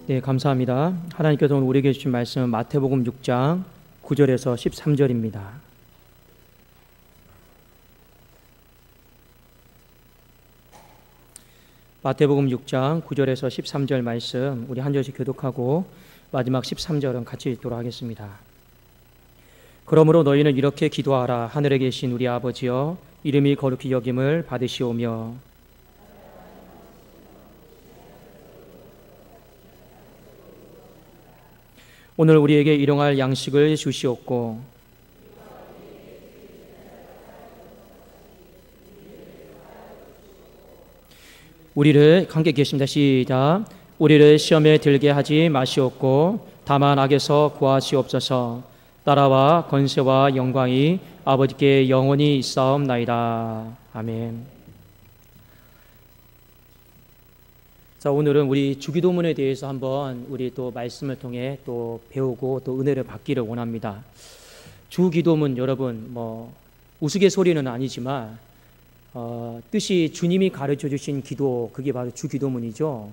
네, 감사합니다. 하나님께서 오늘 우리에게 주신 말씀은 마태복음 6장 9절에서 13절입니다. 마태복음 6장 9절에서 13절 말씀 우리 한 절씩 교독하고 마지막 13절은 같이 읽도록 하겠습니다. 그러므로 너희는 이렇게 기도하라. 하늘에 계신 우리 아버지여, 이름이 거룩히 여김을 받으시오며 오늘 우리에게 일용할 양식을 주시옵고 우리를 함께 계십니다. 시작. 우리를 시험에 들게 하지 마시옵고 다만 악에서 구하시옵소서. 나라와 권세와 영광이 아버지께 영원히 있사옵나이다. 아멘. 자, 오늘은 우리 주기도문에 대해서 한번 우리 또 말씀을 통해 또 배우고 또 은혜를 받기를 원합니다. 주기도문 여러분 우스갯소리는 아니지만 뜻이 주님이 가르쳐 주신 기도, 그게 바로 주기도문이죠.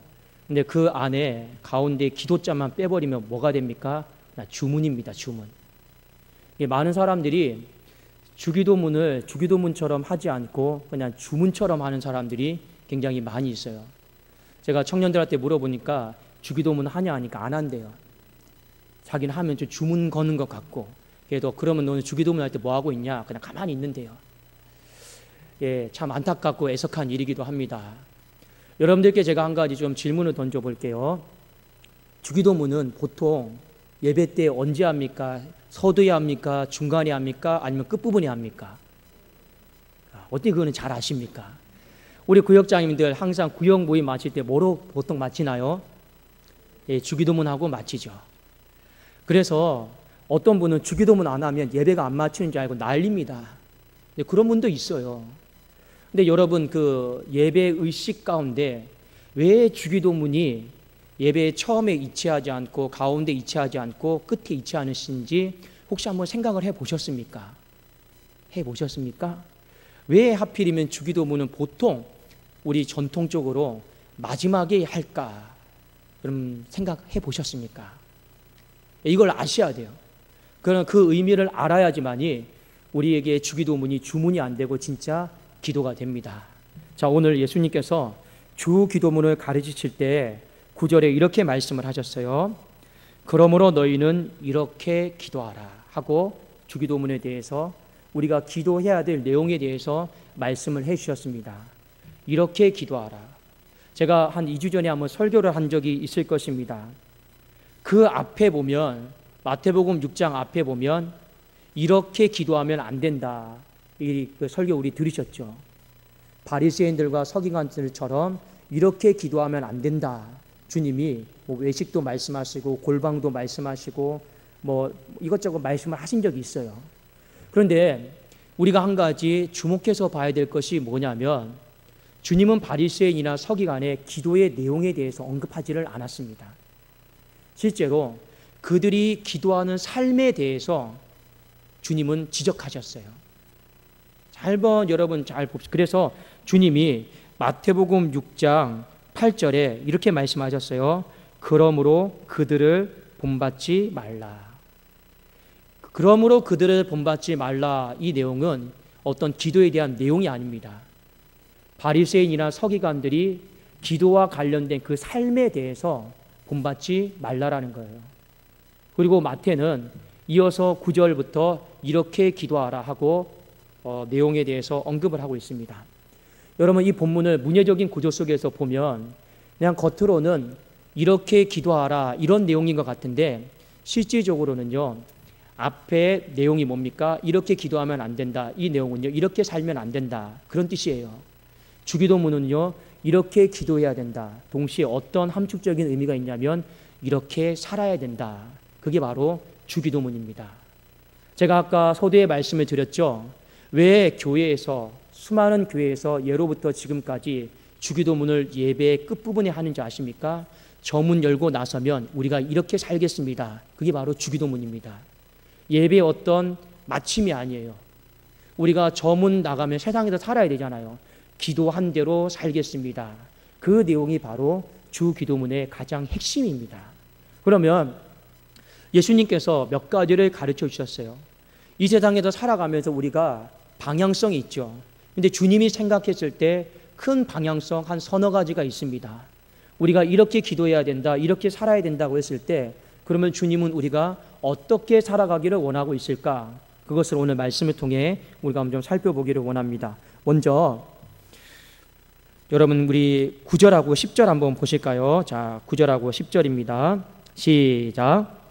근데 그 안에 가운데 기도자만 빼버리면 뭐가 됩니까? 주문입니다. 주문. 많은 사람들이 주기도문을 주기도문처럼 하지 않고 그냥 주문처럼 하는 사람들이 굉장히 많이 있어요. 제가 청년들한테 물어보니까 주기도문 하냐 하니까 안 한대요. 자기는 하면 좀 주문 거는 것 같고, 그래도 그러면 너는 주기도문 할 때 뭐 하고 있냐? 그냥 가만히 있는데요. 예, 참 안타깝고 애석한 일이기도 합니다. 여러분들께 제가 한 가지 좀 질문을 던져볼게요. 주기도문은 보통 예배 때 언제 합니까? 서두에 합니까? 중간에 합니까? 아니면 끝부분에 합니까? 어떻게 그거는 잘 아십니까? 우리 구역장님들 항상 구역 모임 마칠 때 뭐로 보통 마치나요? 예, 주기도문하고 마치죠. 그래서 어떤 분은 주기도문 안 하면 예배가 안 마치는 줄 알고 난립니다. 그런 분도 있어요. 근데 여러분, 그 예배 의식 가운데 왜 주기도문이 예배의 처음에 이치하지 않고 가운데 이치하지 않고 끝에 이치하는지 혹시 한번 생각을 해보셨습니까? 해보셨습니까? 왜 하필이면 주기도문은 보통 우리 전통적으로 마지막에 할까? 그럼 생각해 보셨습니까? 이걸 아셔야 돼요. 그럼 그 의미를 알아야지만이 우리에게 주기도문이 주문이 안 되고 진짜 기도가 됩니다. 자, 오늘 예수님께서 주기도문을 가르치실 때 9절에 이렇게 말씀을 하셨어요. 그러므로 너희는 이렇게 기도하라 하고 주기도문에 대해서 우리가 기도해야 될 내용에 대해서 말씀을 해 주셨습니다. 이렇게 기도하라. 제가 한 2주 전에 한번 설교를 한 적이 있을 것입니다. 그 앞에 보면 마태복음 6장 앞에 보면 이렇게 기도하면 안 된다. 이 설교 우리 들으셨죠? 바리새인들과 서기관들처럼 이렇게 기도하면 안 된다. 주님이 외식도 말씀하시고 골방도 말씀하시고 이것저것 말씀을 하신 적이 있어요. 그런데 우리가 한 가지 주목해서 봐야 될 것이 뭐냐면 주님은 바리새인이나 서기관의 기도의 내용에 대해서 언급하지를 않았습니다. 실제로 그들이 기도하는 삶에 대해서 주님은 지적하셨어요. 여러분 잘 봅시다. 그래서 주님이 마태복음 6장 8절에 이렇게 말씀하셨어요. 그러므로 그들을 본받지 말라. 그러므로 그들을 본받지 말라. 이 내용은 어떤 기도에 대한 내용이 아닙니다. 바리새인이나 서기관들이 기도와 관련된 그 삶에 대해서 본받지 말라라는 거예요. 그리고 마태는 이어서 9절부터 이렇게 기도하라 하고 내용에 대해서 언급을 하고 있습니다. 여러분, 이 본문을 문예적인 구조 속에서 보면 그냥 겉으로는 이렇게 기도하라 이런 내용인 것 같은데 실질적으로는요, 앞에 내용이 뭡니까? 이렇게 기도하면 안 된다. 이 내용은요, 이렇게 살면 안 된다. 그런 뜻이에요. 주기도문은요, 이렇게 기도해야 된다. 동시에 어떤 함축적인 의미가 있냐면 이렇게 살아야 된다. 그게 바로 주기도문입니다. 제가 아까 서두에 말씀을 드렸죠. 왜 수많은 교회에서 예로부터 지금까지 주기도문을 예배의 끝부분에 하는지 아십니까? 저문 열고 나서면 우리가 이렇게 살겠습니다. 그게 바로 주기도문입니다. 예배의 어떤 마침이 아니에요. 우리가 저문 나가면 세상에서 살아야 되잖아요. 기도한 대로 살겠습니다. 그 내용이 바로 주기도문의 가장 핵심입니다. 그러면 예수님께서 몇 가지를 가르쳐 주셨어요. 이 세상에서 살아가면서 우리가 방향성이 있죠. 근데 주님이 생각했을 때 큰 방향성 한 서너 가지가 있습니다. 우리가 이렇게 기도해야 된다, 이렇게 살아야 된다고 했을 때 그러면 주님은 우리가 어떻게 살아가기를 원하고 있을까? 그것을 오늘 말씀을 통해 우리가 한번 좀 살펴보기를 원합니다. 먼저 여러분 우리 9절하고 10절 한번 보실까요? 자, 9절하고 10절입니다. 시작.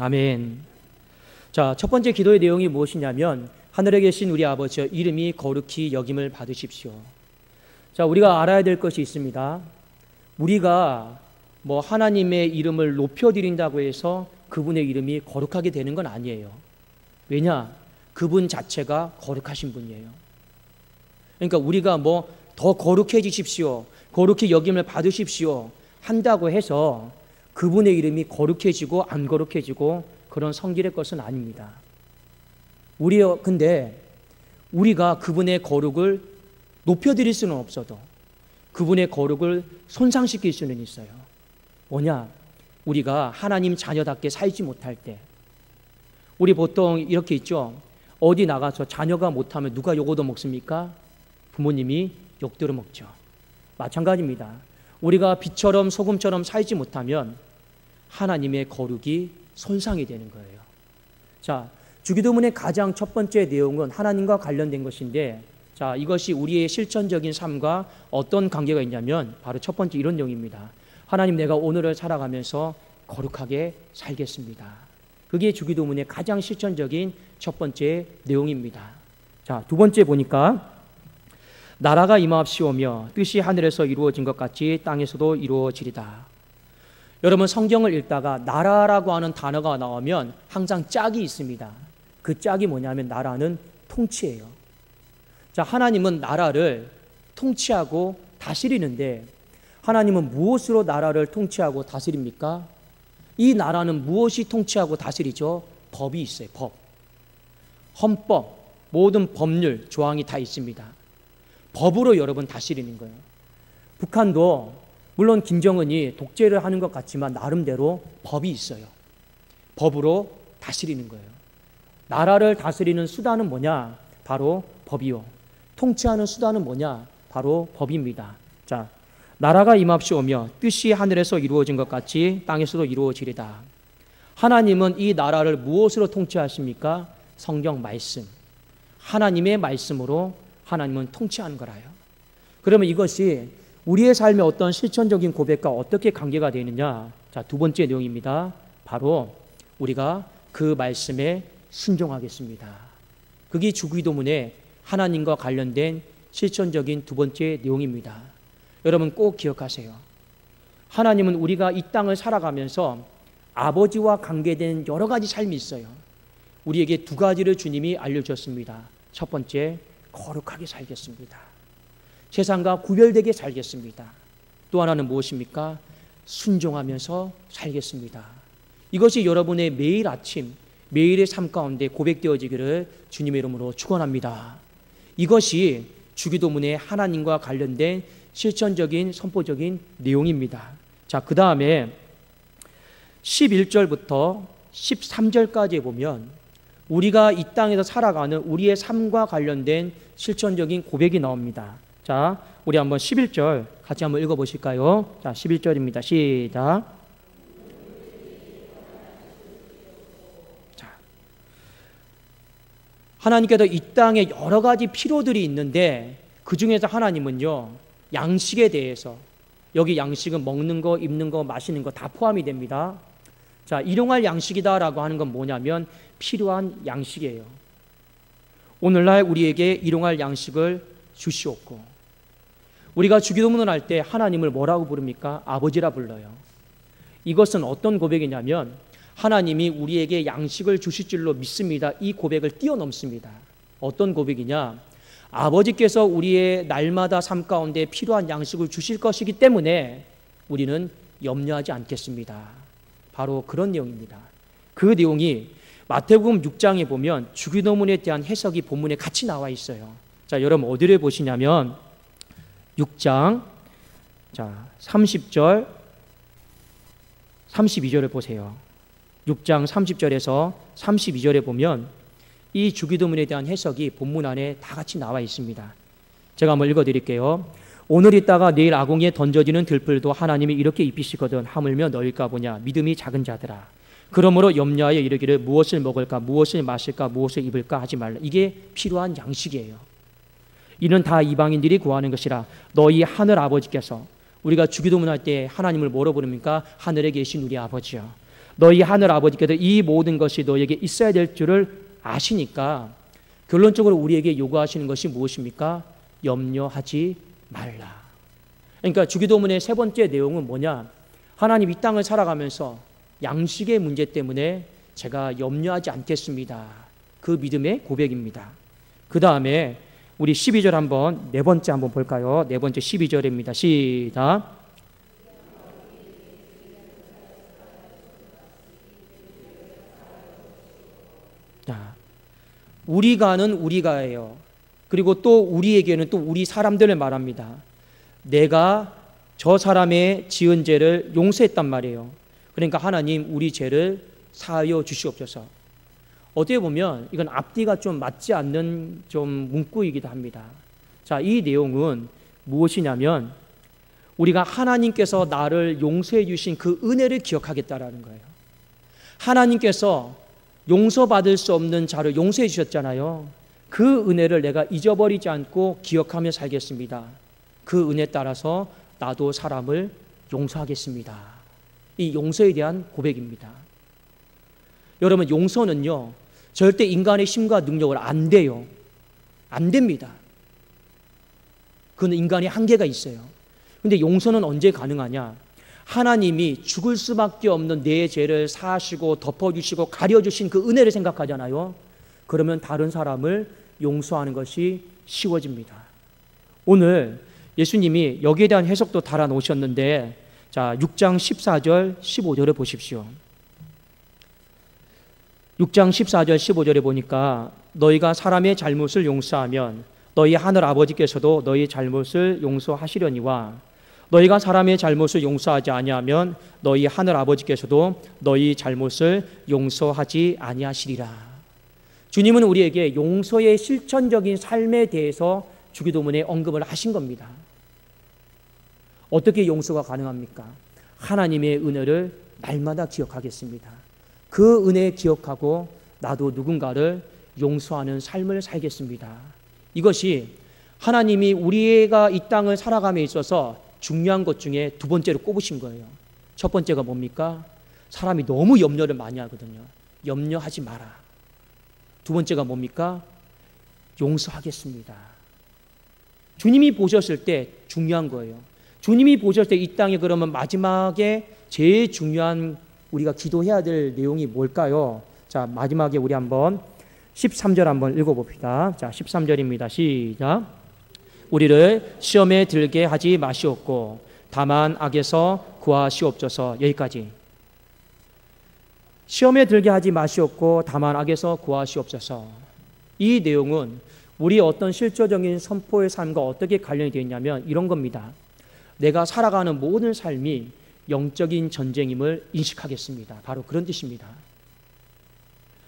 아멘. 자, 첫 번째 기도의 내용이 무엇이냐면 하늘에 계신 우리 아버지여 이름이 거룩히 여김을 받으십시오. 자, 우리가 알아야 될 것이 있습니다. 우리가 하나님의 이름을 높여드린다고 해서 그분의 이름이 거룩하게 되는 건 아니에요. 왜냐? 그분 자체가 거룩하신 분이에요. 그러니까 우리가 더 거룩해지십시오, 거룩히 여김을 받으십시오 한다고 해서 그분의 이름이 거룩해지고 안 거룩해지고 그런 성질의 것은 아닙니다. 근데 우리가 그분의 거룩을 높여드릴 수는 없어도 그분의 거룩을 손상시킬 수는 있어요. 뭐냐? 우리가 하나님 자녀답게 살지 못할 때, 우리 보통 이렇게 있죠. 어디 나가서 자녀가 못하면 누가 욕 얻어먹습니까? 부모님이 욕 들어먹죠. 마찬가지입니다. 우리가 빛처럼 소금처럼 살지 못하면 하나님의 거룩이 손상이 되는 거예요. 자, 주기도문의 가장 첫 번째 내용은 하나님과 관련된 것인데, 자, 이것이 우리의 실천적인 삶과 어떤 관계가 있냐면 바로 첫 번째 이런 내용입니다. 하나님, 내가 오늘을 살아가면서 거룩하게 살겠습니다. 그게 주기도문의 가장 실천적인 첫 번째 내용입니다. 자, 두 번째 보니까 나라가 임하옵시오며 뜻이 하늘에서 이루어진 것 같이 땅에서도 이루어지리다. 여러분, 성경을 읽다가 나라라고 하는 단어가 나오면 항상 짝이 있습니다. 그 짝이 뭐냐면 나라는 통치예요. 자, 하나님은 나라를 통치하고 다스리는데 하나님은 무엇으로 나라를 통치하고 다스립니까? 이 나라는 무엇이 통치하고 다스리죠? 법이 있어요. 법, 헌법, 모든 법률 조항이 다 있습니다. 법으로 여러분 다스리는 거예요. 북한도 물론 김정은이 독재를 하는 것 같지만 나름대로 법이 있어요. 법으로 다스리는 거예요. 나라를 다스리는 수단은 뭐냐? 바로 법이요. 통치하는 수단은 뭐냐? 바로 법입니다. 자, 나라가 임하옵시오며 뜻이 하늘에서 이루어진 것 같이 땅에서도 이루어지리다. 하나님은 이 나라를 무엇으로 통치하십니까? 성경 말씀, 하나님의 말씀으로 하나님은 통치하는 거라요. 그러면 이것이 우리의 삶의 어떤 실천적인 고백과 어떻게 관계가 되느냐? 자, 두 번째 내용입니다. 바로 우리가 그 말씀에 순종하겠습니다. 그게 주기도문의 하나님과 관련된 실천적인 두 번째 내용입니다. 여러분 꼭 기억하세요. 하나님은 우리가 이 땅을 살아가면서 아버지와 관계된 여러 가지 삶이 있어요. 우리에게 두 가지를 주님이 알려주셨습니다. 첫 번째, 거룩하게 살겠습니다. 세상과 구별되게 살겠습니다. 또 하나는 무엇입니까? 순종하면서 살겠습니다. 이것이 여러분의 매일 아침, 매일의 삶 가운데 고백되어지기를 주님의 이름으로 축원합니다. 이것이 주기도문의 하나님과 관련된 실천적인 선포적인 내용입니다. 자, 그 다음에 11절부터 13절까지 보면 우리가 이 땅에서 살아가는 우리의 삶과 관련된 실천적인 고백이 나옵니다. 자, 우리 한번 11절 같이 한번 읽어보실까요? 자, 11절입니다. 시작. 자, 하나님께서 이 땅에 여러 가지 필요들이 있는데 그 중에서 하나님은요, 양식에 대해서, 여기 양식은 먹는 거, 입는 거, 마시는 거 다 포함이 됩니다. 자, 일용할 양식이다라고 하는 건 뭐냐면 필요한 양식이에요. 오늘날 우리에게 일용할 양식을 주시옵고, 우리가 주기도문을 할 때 하나님을 뭐라고 부릅니까? 아버지라 불러요. 이것은 어떤 고백이냐면 하나님이 우리에게 양식을 주실 줄로 믿습니다. 이 고백을 뛰어넘습니다. 어떤 고백이냐? 아버지께서 우리의 날마다 삶 가운데 필요한 양식을 주실 것이기 때문에 우리는 염려하지 않겠습니다. 바로 그런 내용입니다. 그 내용이 마태복음 6장에 보면 주기도문에 대한 해석이 본문에 같이 나와 있어요. 자, 여러분 어디를 보시냐면 6장 30절 32절을 보세요. 6장 30절에서 32절에 보면 이 주기도문에 대한 해석이 본문 안에 다 같이 나와 있습니다. 제가 한번 읽어드릴게요. 오늘 있다가 내일 아궁이에 던져지는 들풀도 하나님이 이렇게 입히시거든 하물며 너희가 보냐 믿음이 작은 자들아. 그러므로 염려하여 이르기를 무엇을 먹을까 무엇을 마실까 무엇을 입을까 하지 말라. 이게 필요한 양식이에요. 이는 다 이방인들이 구하는 것이라. 너희 하늘 아버지께서, 우리가 주기도문 할 때 하나님을 뭐로 부릅니까? 하늘에 계신 우리 아버지요. 너희 하늘 아버지께서 이 모든 것이 너희에게 있어야 될 줄을 아시니까 결론적으로 우리에게 요구하시는 것이 무엇입니까? 염려하지 말라. 그러니까 주기도문의 세 번째 내용은 뭐냐? 하나님 이 땅을 살아가면서 양식의 문제 때문에 제가 염려하지 않겠습니다. 그 믿음의 고백입니다. 그 다음에 우리 12절 한번 네 번째 한번 볼까요? 네 번째 12절입니다. 시작. 자, 우리가는 우리가예요. 그리고 또 우리에게는 또 우리 사람들을 말합니다. 내가 저 사람의 지은 죄를 용서했단 말이에요. 그러니까 하나님 우리 죄를 사하여 주시옵소서. 어떻게 보면 이건 앞뒤가 좀 맞지 않는 좀 문구이기도 합니다. 자, 이 내용은 무엇이냐면 우리가 하나님께서 나를 용서해 주신 그 은혜를 기억하겠다라는 거예요. 하나님께서 용서받을 수 없는 자를 용서해 주셨잖아요. 그 은혜를 내가 잊어버리지 않고 기억하며 살겠습니다. 그 은혜 따라서 나도 사람을 용서하겠습니다. 이 용서에 대한 고백입니다. 여러분, 용서는요 절대 인간의 힘과 능력을 안 돼요. 안 됩니다. 그건 인간의 한계가 있어요. 근데 용서는 언제 가능하냐? 하나님이 죽을 수밖에 없는 내 죄를 사하시고 덮어주시고 가려주신 그 은혜를 생각하잖아요. 그러면 다른 사람을 용서하는 것이 쉬워집니다. 오늘 예수님이 여기에 대한 해석도 달아놓으셨는데, 자, 6장 14절 15절을 보십시오. 6장 14절 15절에 보니까 너희가 사람의 잘못을 용서하면 너희 하늘 아버지께서도 너희 잘못을 용서하시려니와 너희가 사람의 잘못을 용서하지 아니하면 너희 하늘 아버지께서도 너희 잘못을 용서하지 아니하시리라. 주님은 우리에게 용서의 실천적인 삶에 대해서 주기도문에 언급을 하신 겁니다. 어떻게 용서가 가능합니까? 하나님의 은혜를 날마다 기억하겠습니다. 그 은혜 기억하고 나도 누군가를 용서하는 삶을 살겠습니다. 이것이 하나님이 우리가 이 땅을 살아감에 있어서 중요한 것 중에 두 번째로 꼽으신 거예요. 첫 번째가 뭡니까? 사람이 너무 염려를 많이 하거든요. 염려하지 마라. 두 번째가 뭡니까? 용서하겠습니다. 주님이 보셨을 때 중요한 거예요. 주님이 보셨을 때 이 땅에 그러면 마지막에 제일 중요한 우리가 기도해야 될 내용이 뭘까요? 자, 마지막에 우리 한번 13절 한번 읽어봅시다. 자, 13절입니다. 시작. 우리를 시험에 들게 하지 마시옵고 다만 악에서 구하시옵소서. 여기까지. 시험에 들게 하지 마시옵고 다만 악에서 구하시옵소서. 이 내용은 우리 어떤 실제적인 선포의 삶과 어떻게 관련이 되어 있냐면 이런 겁니다. 내가 살아가는 모든 삶이 영적인 전쟁임을 인식하겠습니다. 바로 그런 뜻입니다.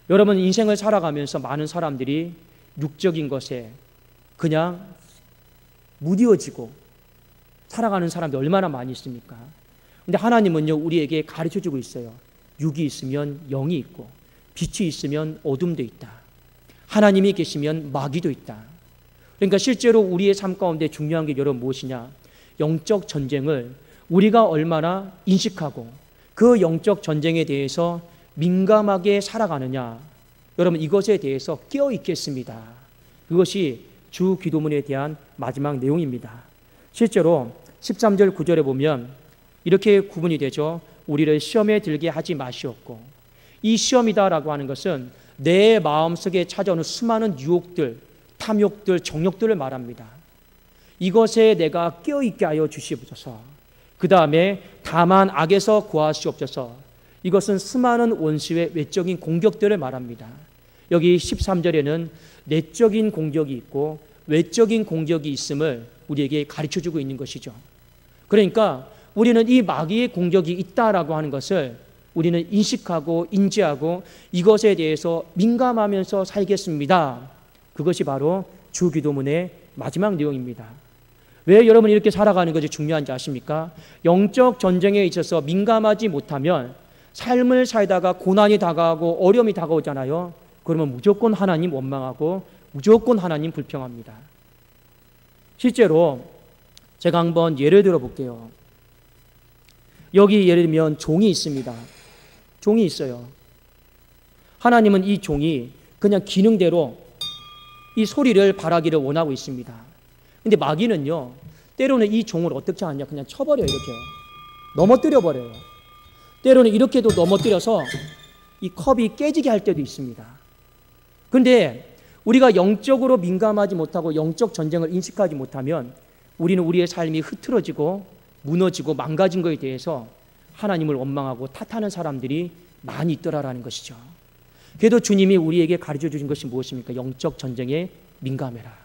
여러분, 인생을 살아가면서 많은 사람들이 육적인 것에 그냥 무뎌지고 살아가는 사람들 얼마나 많이 있습니까? 근데 하나님은요 우리에게 가르쳐주고 있어요. 육이 있으면 영이 있고 빛이 있으면 어둠도 있다. 하나님이 계시면 마귀도 있다. 그러니까 실제로 우리의 삶 가운데 중요한 게 여러분 무엇이냐? 영적 전쟁을 우리가 얼마나 인식하고 그 영적 전쟁에 대해서 민감하게 살아가느냐. 여러분, 이것에 대해서 깨어 있겠습니다. 그것이 주 기도문에 대한 마지막 내용입니다. 실제로 13절 9절에 보면 이렇게 구분이 되죠. 우리를 시험에 들게 하지 마시옵고. 이 시험이다라고 하는 것은 내 마음속에 찾아오는 수많은 유혹들, 탐욕들, 정욕들을 말합니다. 이것에 내가 깨어있게 하여 주시옵소서. 그 다음에 다만 악에서 구하시옵소서. 이것은 수많은 원수의 외적인 공격들을 말합니다. 여기 13절에는 내적인 공격이 있고 외적인 공격이 있음을 우리에게 가르쳐주고 있는 것이죠. 그러니까 우리는 이 마귀의 공격이 있다라고 하는 것을 우리는 인식하고 인지하고 이것에 대해서 민감하면서 살겠습니다. 그것이 바로 주기도문의 마지막 내용입니다. 왜 여러분이 이렇게 살아가는 것이 중요한지 아십니까? 영적 전쟁에 있어서 민감하지 못하면 삶을 살다가 고난이 다가오고 어려움이 다가오잖아요. 그러면 무조건 하나님 원망하고 무조건 하나님 불평합니다. 실제로 제가 한번 예를 들어 볼게요. 여기 예를 들면 종이 있습니다. 종이 있어요. 하나님은 이 종이 그냥 기능대로 이 소리를 바라기를 원하고 있습니다. 근데 마귀는요, 때로는 이 종을 어떻게 하냐, 그냥 쳐버려요. 이렇게 넘어뜨려 버려요. 때로는 이렇게도 넘어뜨려서 이 컵이 깨지게 할 때도 있습니다. 근데 우리가 영적으로 민감하지 못하고 영적 전쟁을 인식하지 못하면 우리는 우리의 삶이 흐트러지고 무너지고 망가진 것에 대해서 하나님을 원망하고 탓하는 사람들이 많이 있더라라는 것이죠. 그래도 주님이 우리에게 가르쳐 주신 것이 무엇입니까? 영적 전쟁에 민감해라.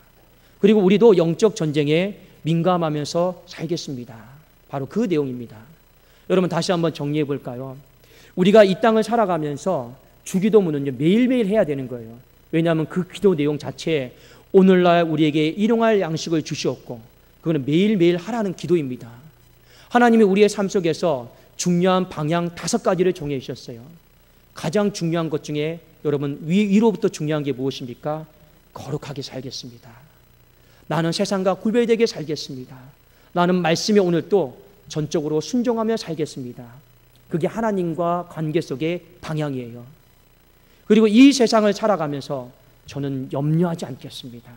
그리고 우리도 영적 전쟁에 민감하면서 살겠습니다. 바로 그 내용입니다. 여러분 다시 한번 정리해 볼까요? 우리가 이 땅을 살아가면서 주기도문은요 매일매일 해야 되는 거예요. 왜냐하면 그 기도 내용 자체에 오늘날 우리에게 일용할 양식을 주시옵고 그거는 매일매일 하라는 기도입니다. 하나님이 우리의 삶 속에서 중요한 방향 5가지를 정해 주셨어요. 가장 중요한 것 중에 여러분 위로부터 중요한 게 무엇입니까? 거룩하게 살겠습니다. 나는 세상과 구별되게 살겠습니다. 나는 말씀에 오늘 또 전적으로 순종하며 살겠습니다. 그게 하나님과 관계 속의 방향이에요. 그리고 이 세상을 살아가면서 저는 염려하지 않겠습니다.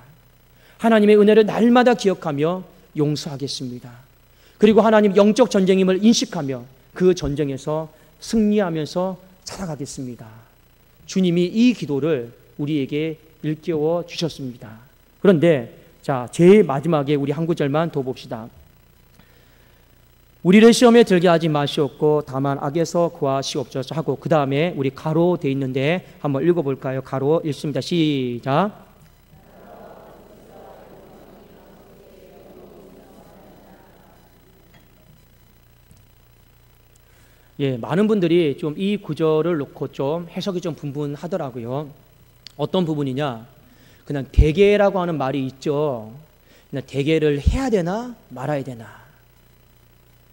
하나님의 은혜를 날마다 기억하며 용서하겠습니다. 그리고 하나님 영적 전쟁임을 인식하며 그 전쟁에서 승리하면서 살아가겠습니다. 주님이 이 기도를 우리에게 일깨워 주셨습니다. 그런데 자, 제일 마지막에 우리 한 구절만 더 봅시다. 우리를 시험에 들게 하지 마시옵고 다만 악에서 구하시옵소서 하고 그 다음에 우리 가로 돼 있는데 한번 읽어볼까요? 가로 읽습니다. 시작. 예, 많은 분들이 좀 이 구절을 놓고 좀 해석이 좀 분분하더라고요. 어떤 부분이냐? 그냥 대개라고 하는 말이 있죠. 그냥 대개를 해야 되나 말아야 되나?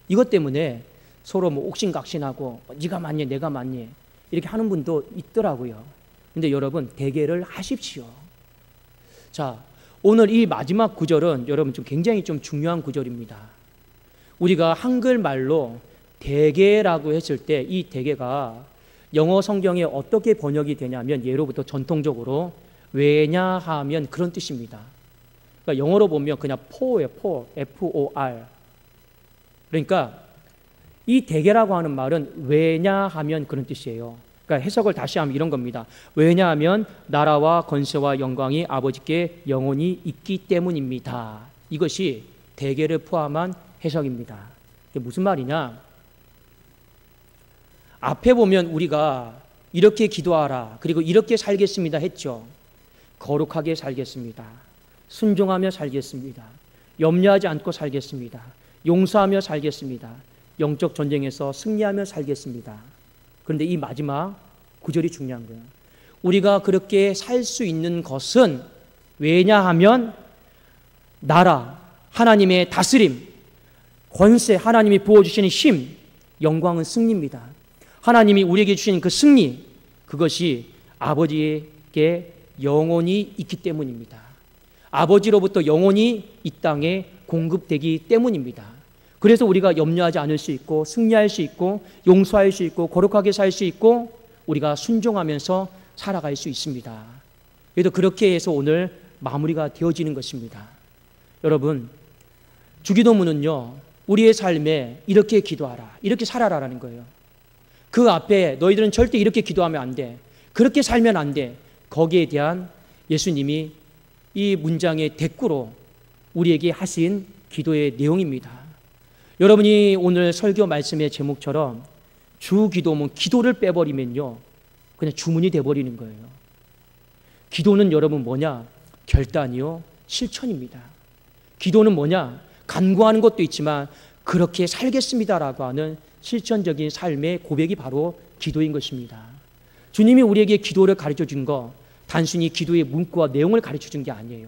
이것 때문에 서로 뭐 옥신각신하고 네가 맞니 내가 맞니 이렇게 하는 분도 있더라고요. 근데 여러분 대개를 하십시오. 자, 오늘 이 마지막 구절은 여러분 좀 굉장히 좀 중요한 구절입니다. 우리가 한글말로 대개라고 했을 때 이 대개가 영어 성경에 어떻게 번역이 되냐면 예로부터 전통적으로 왜냐하면 그런 뜻입니다. 그러니까 영어로 보면 그냥 for예요. for, F-O-R. 그러니까 이 대개라고 하는 말은 왜냐하면 그런 뜻이에요. 그러니까 해석을 다시 하면 이런 겁니다. 왜냐하면 나라와 권세와 영광이 아버지께 영원히 있기 때문입니다. 이것이 대개를 포함한 해석입니다. 이게 무슨 말이냐? 앞에 보면 우리가 이렇게 기도하라 그리고 이렇게 살겠습니다 했죠. 거룩하게 살겠습니다. 순종하며 살겠습니다. 염려하지 않고 살겠습니다. 용서하며 살겠습니다. 영적 전쟁에서 승리하며 살겠습니다. 그런데 이 마지막 구절이 중요한 거예요. 우리가 그렇게 살 수 있는 것은 왜냐하면 나라, 하나님의 다스림, 권세, 하나님이 부어주시는 힘, 영광은 승리입니다. 하나님이 우리에게 주신 그 승리, 그것이 아버지에게 영원히 있기 때문입니다. 아버지로부터 영원히 이 땅에 공급되기 때문입니다. 그래서 우리가 염려하지 않을 수 있고 승리할 수 있고 용서할 수 있고 거룩하게 살 수 있고 우리가 순종하면서 살아갈 수 있습니다. 그래도 그렇게 해서 오늘 마무리가 되어지는 것입니다. 여러분, 주기도문은요 우리의 삶에 이렇게 기도하라, 이렇게 살아라라는 거예요. 그 앞에 너희들은 절대 이렇게 기도하면 안 돼, 그렇게 살면 안 돼, 거기에 대한 예수님이 이 문장의 대꾸로 우리에게 하신 기도의 내용입니다. 여러분이 오늘 설교 말씀의 제목처럼 주기도문, 기도를 빼버리면요 그냥 주문이 돼버리는 거예요. 기도는 여러분 뭐냐? 결단이요 실천입니다. 기도는 뭐냐? 간구하는 것도 있지만 그렇게 살겠습니다라고 하는 실천적인 삶의 고백이 바로 기도인 것입니다. 주님이 우리에게 기도를 가르쳐 준 거 단순히 기도의 문구와 내용을 가르쳐 준 게 아니에요.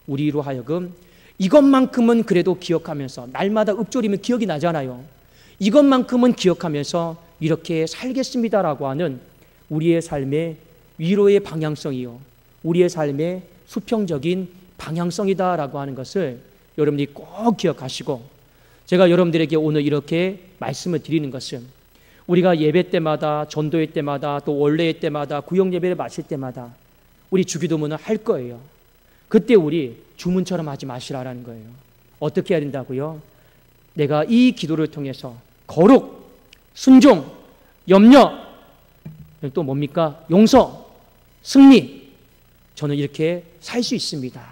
우리로 하여금 이것만큼은 그래도 기억하면서, 날마다 읊조리면 기억이 나잖아요. 이것만큼은 기억하면서 이렇게 살겠습니다라고 하는 우리의 삶의 위로의 방향성이요, 우리의 삶의 수평적인 방향성이다라고 하는 것을 여러분이 꼭 기억하시고, 제가 여러분들에게 오늘 이렇게 말씀을 드리는 것은 우리가 예배 때마다, 전도회 때마다, 또 원래의 때마다, 구역 예배를 마칠 때마다 우리 주기도문을 할 거예요. 그때 우리 주문처럼 하지 마시라라는 거예요. 어떻게 해야 된다고요? 내가 이 기도를 통해서 거룩, 순종, 염려, 또 뭡니까? 용서, 승리, 저는 이렇게 살 수 있습니다.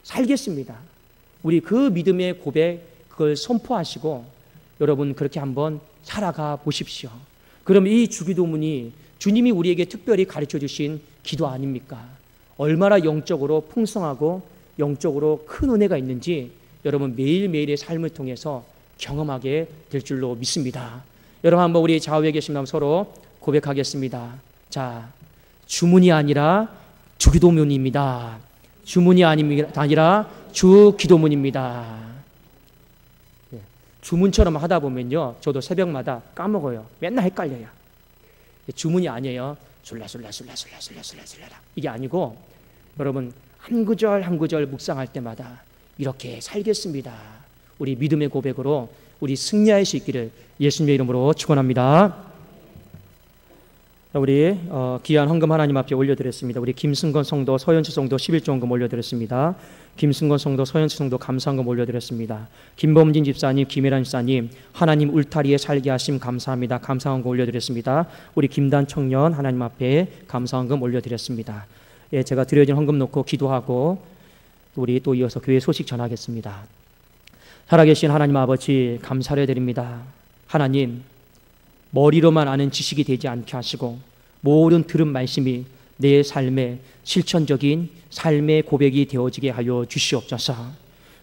살겠습니다. 우리 그 믿음의 고백, 그걸 선포하시고 여러분 그렇게 한번 살아가 보십시오. 그럼 이 주기도문이 주님이 우리에게 특별히 가르쳐 주신 기도 아닙니까? 얼마나 영적으로 풍성하고 영적으로 큰 은혜가 있는지 여러분 매일매일의 삶을 통해서 경험하게 될 줄로 믿습니다. 여러분 한번 우리 좌우에 계신 분 서로 고백하겠습니다. 자, 주문이 아니라 주기도문입니다. 주문이 아니라 주기도문입니다. 주문처럼 하다 보면요, 저도 새벽마다 까먹어요. 맨날 헷갈려요. 주문이 아니에요. 술라술라 이게 아니고 여러분 한 구절 한 구절 묵상할 때마다 이렇게 살겠습니다. 우리 믿음의 고백으로 우리 승리할 수 있기를 예수님의 이름으로 축원합니다. 우리 귀한 헌금 하나님 앞에 올려드렸습니다. 우리 김승건 성도, 서현치 성도 11조 헌금 올려드렸습니다. 김승건 성도, 서현치 성도 감사헌금 올려드렸습니다. 김범진 집사님, 김혜란 집사님, 하나님 울타리에 살게 하심 감사합니다. 감사헌금 올려드렸습니다. 우리 김단 청년 하나님 앞에 감사헌금 올려드렸습니다. 예, 제가 드려진 헌금 놓고 기도하고 우리 또 이어서 교회 소식 전하겠습니다. 살아계신 하나님 아버지 감사를 드립니다. 하나님, 머리로만 아는 지식이 되지 않게 하시고 모든 들은 말씀이 내 삶의 실천적인 삶의 고백이 되어지게 하여 주시옵소서.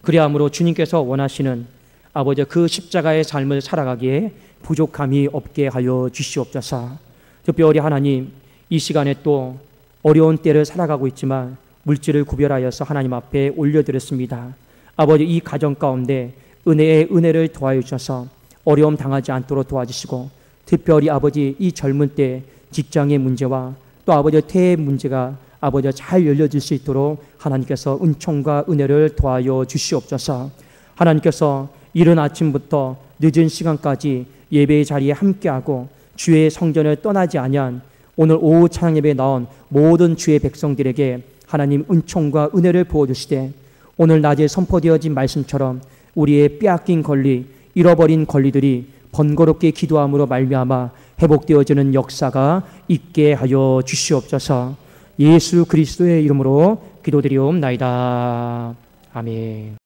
그리함으로 주님께서 원하시는 아버지 그 십자가의 삶을 살아가기에 부족함이 없게 하여 주시옵소서. 특별히 하나님, 이 시간에 또 어려운 때를 살아가고 있지만 물질을 구별하여서 하나님 앞에 올려드렸습니다. 아버지, 이 가정 가운데 은혜의 은혜를 더하여 주셔서 어려움 당하지 않도록 도와주시고, 특별히 아버지 이 젊은 때 직장의 문제와 또 아버지 태의 문제가 아버지 잘 열려질 수 있도록 하나님께서 은총과 은혜를 더하여 주시옵소서. 하나님께서 이른 아침부터 늦은 시간까지 예배의 자리에 함께하고 주의 성전을 떠나지 아니한 오늘 오후 찬양 예배에 나온 모든 주의 백성들에게 하나님 은총과 은혜를 부어주시되, 오늘 낮에 선포되어진 말씀처럼 우리의 빼앗긴 권리, 잃어버린 권리들이 번거롭게 기도함으로 말미암아 회복되어지는 역사가 있게 하여 주시옵소서. 예수 그리스도의 이름으로 기도드리옵나이다. 아멘.